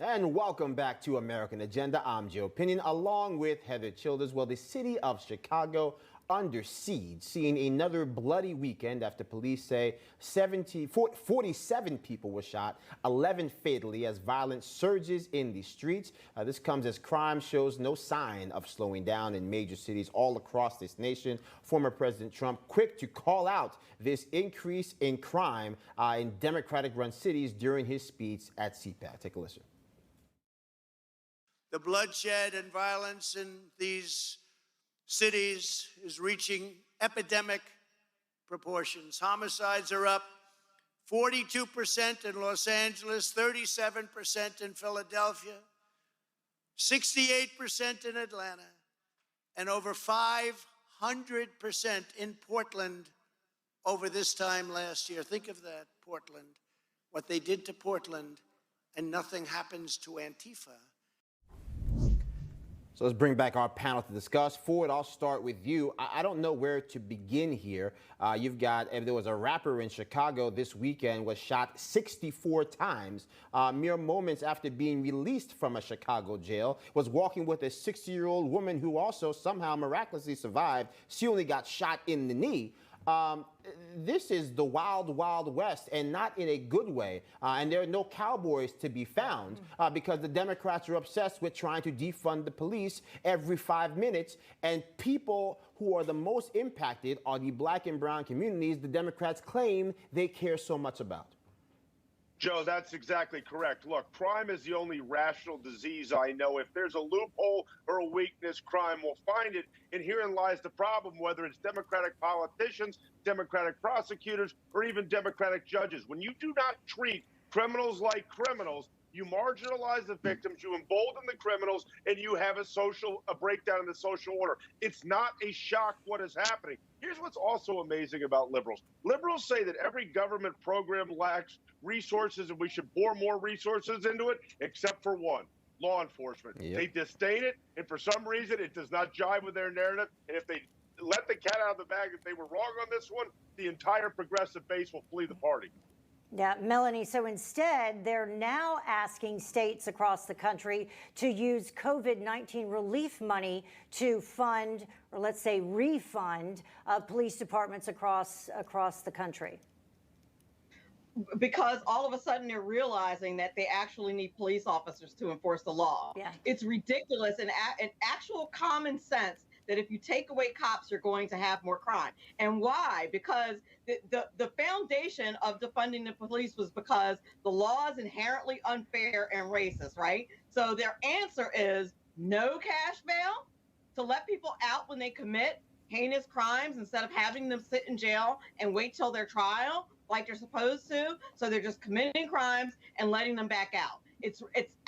And welcome back to American Agenda. I'm Joe Pinion, along with Heather Childers. Well, the city of Chicago under siege, seeing another bloody weekend after police say 47 people were shot, 11 fatally, as violence surges in the streets. This comes as crime shows no sign of slowing down in major cities all across this nation. Former President Trump quick to call out this increase in crime in Democratic-run cities during his speech at CPAC. Take a listen. The bloodshed and violence in these cities is reaching epidemic proportions. Homicides are up 42% in Los Angeles, 37% in Philadelphia, 68% in Atlanta, and over 500% in Portland over this time last year. Think of that, Portland, what they did to Portland, and nothing happens to Antifa. So let's bring back our panel to discuss. Ford, I'll start with you. I don't know where to begin here. There was a rapper in Chicago this weekend was shot 64 times, mere moments after being released from a Chicago jail, was walking with a 60-year-old woman who also somehow miraculously survived. She only got shot in the knee. This is the wild, wild west, and not in a good way. And there are no cowboys to be found because the Democrats are obsessed with trying to defund the police every 5 minutes. And people who are the most impacted are the black and brown communities the Democrats claim they care so much about. Joe, that's exactly correct. Look, crime is the only rational disease I know. If there's a loophole or a weakness, crime will find it. And herein lies the problem, whether it's Democratic politicians, Democratic prosecutors, or even Democratic judges. When you do not treat criminals like criminals, you marginalize the victims, you embolden the criminals, and you have a breakdown in the social order. It's not a shock what is happening. Here's what's also amazing about liberals. Liberals say that every government program lacks resources and we should pour more resources into it, except for one, law enforcement. Yep. They disdain it, and for some reason, it does not jive with their narrative. And if they let the cat out of the bag, if they were wrong on this one, the entire progressive base will flee the party. Yeah, Melanie, so instead, they're now asking states across the country to use COVID-19 relief money to fund, or let's say refund, police departments across the country. Because all of a sudden they're realizing that they actually need police officers to enforce the law. Yeah. It's ridiculous and actual common sense that if you take away cops, you're going to have more crime. And why? Because the foundation of defunding the police was because the law is inherently unfair and racist, right? So their answer is no cash bail to let people out when they commit heinous crimes instead of having them sit in jail and wait till their trial like they're supposed to. So they're just committing crimes and letting them back out. It's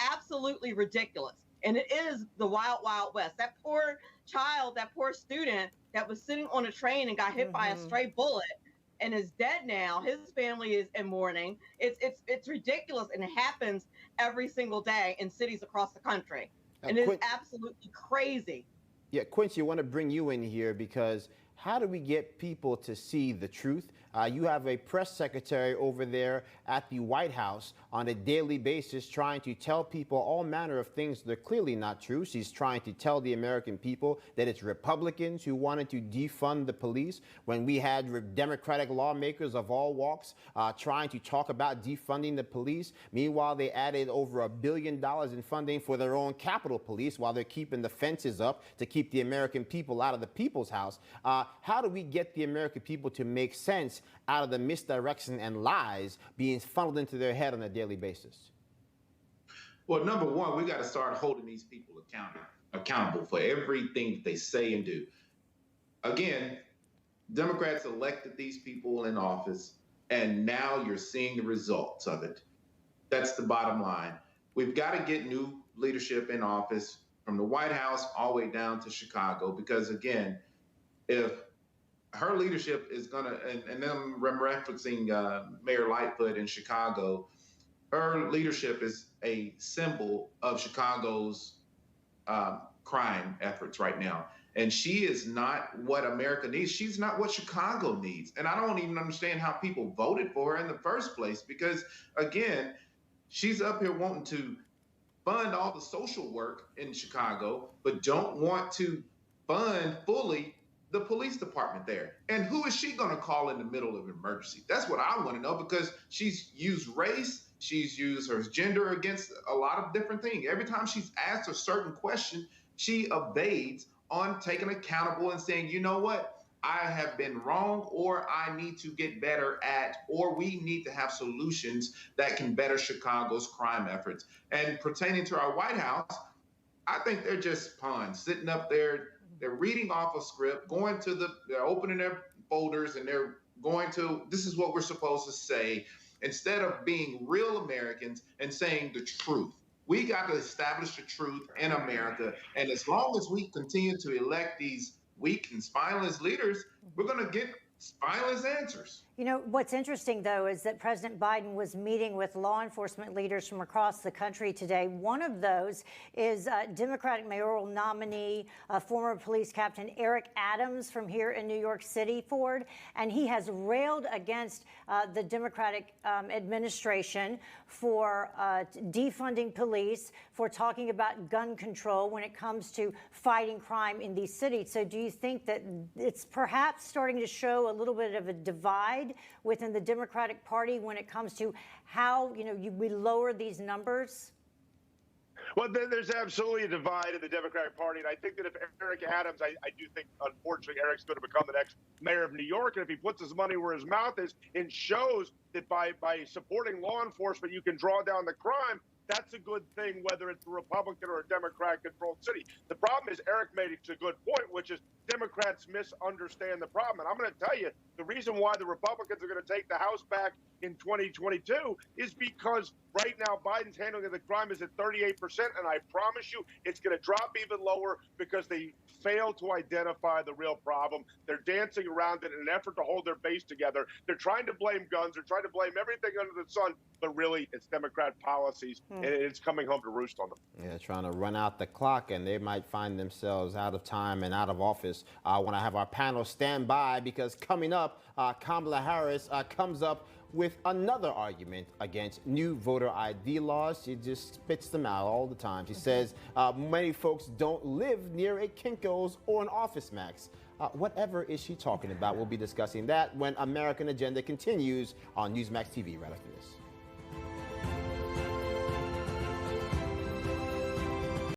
absolutely ridiculous. And it is the wild, wild west. That poor child, that poor student that was sitting on a train and got hit by a stray bullet and is dead now. His family is in mourning. It's ridiculous, and it happens every single day in cities across the country. And it is absolutely crazy. Yeah, Quincy, I want to bring you in here because how do we get people to see the truth? You have a press secretary over there at the White House on a daily basis trying to tell people all manner of things that are clearly not true. She's trying to tell the American people that it's Republicans who wanted to defund the police when we had Democratic lawmakers of all walks trying to talk about defunding the police. Meanwhile, they added over $1 billion in funding for their own Capitol Police while they're keeping the fences up to keep the American people out of the people's house. How do we get the American people to make sense out of the misdirection and lies being funneled into their head on a daily basis? Well, number one, we got to start holding these people accountable for everything that they say and do. Again, Democrats elected these people in office, and now you're seeing the results of it. That's the bottom line. We've got to get new leadership in office from the White House all the way down to Chicago, because again, if her leadership is going to, and then I'm referencing Mayor Lightfoot in Chicago, her leadership is a symbol of Chicago's crime efforts right now. And she is not what America needs. She's not what Chicago needs. And I don't even understand how people voted for her in the first place, because, again, she's up here wanting to fund all the social work in Chicago, but don't want to fund fully the police department there. And who is she going to call in the middle of an emergency? That's what I want to know, because she's used race, she's used her gender against a lot of different things. Every time she's asked a certain question, she evades on taking accountable and saying, you know what? I have been wrong, or I need to get better at, or we need to have solutions that can better Chicago's crime efforts. And pertaining to our White House, I think they're just pawns sitting up there. They're reading off a script, they're opening their folders, and they're going to, this is what we're supposed to say, instead of being real Americans and saying the truth. We got to establish the truth in America. And as long as we continue to elect these weak and spineless leaders, we're going to get spineless answers. You know, what's interesting, though, is that President Biden was meeting with law enforcement leaders from across the country today. One of those is Democratic mayoral nominee, former police captain Eric Adams from here in New York City, Ford. And he has railed against the Democratic administration for defunding police, for talking about gun control when it comes to fighting crime in these cities. So do you think that it's perhaps starting to show a little bit of a divide within the Democratic Party when it comes to how, we lower these numbers? Well, there's absolutely a divide in the Democratic Party, and I think that if Eric Adams, I do think, unfortunately, Eric's going to become the next mayor of New York, and if he puts his money where his mouth is and shows that by supporting law enforcement, you can draw down the crime, that's a good thing, whether it's a Republican or a Democrat-controlled city. The problem is Eric made a good point, which is Democrats misunderstand the problem. And I'm going to tell you, the reason why the Republicans are going to take the House back in 2022 is because right now Biden's handling of the crime is at 38%, and I promise you it's going to drop even lower because they fail to identify the real problem. They're dancing around it in an effort to hold their base together. They're trying to blame guns. They're trying to blame everything under the sun, but really it's Democrat policies, and it's coming home to roost on them. Yeah, trying to run out the clock, and they might find themselves out of time and out of office. I want to have our panel stand by, because coming up, Kamala Harris comes up with another argument against new voter ID laws. She just spits them out all the time. She says many folks don't live near a Kinko's or an Office Max. Whatever is she talking about? We'll be discussing that when American Agenda continues on Newsmax TV right after this.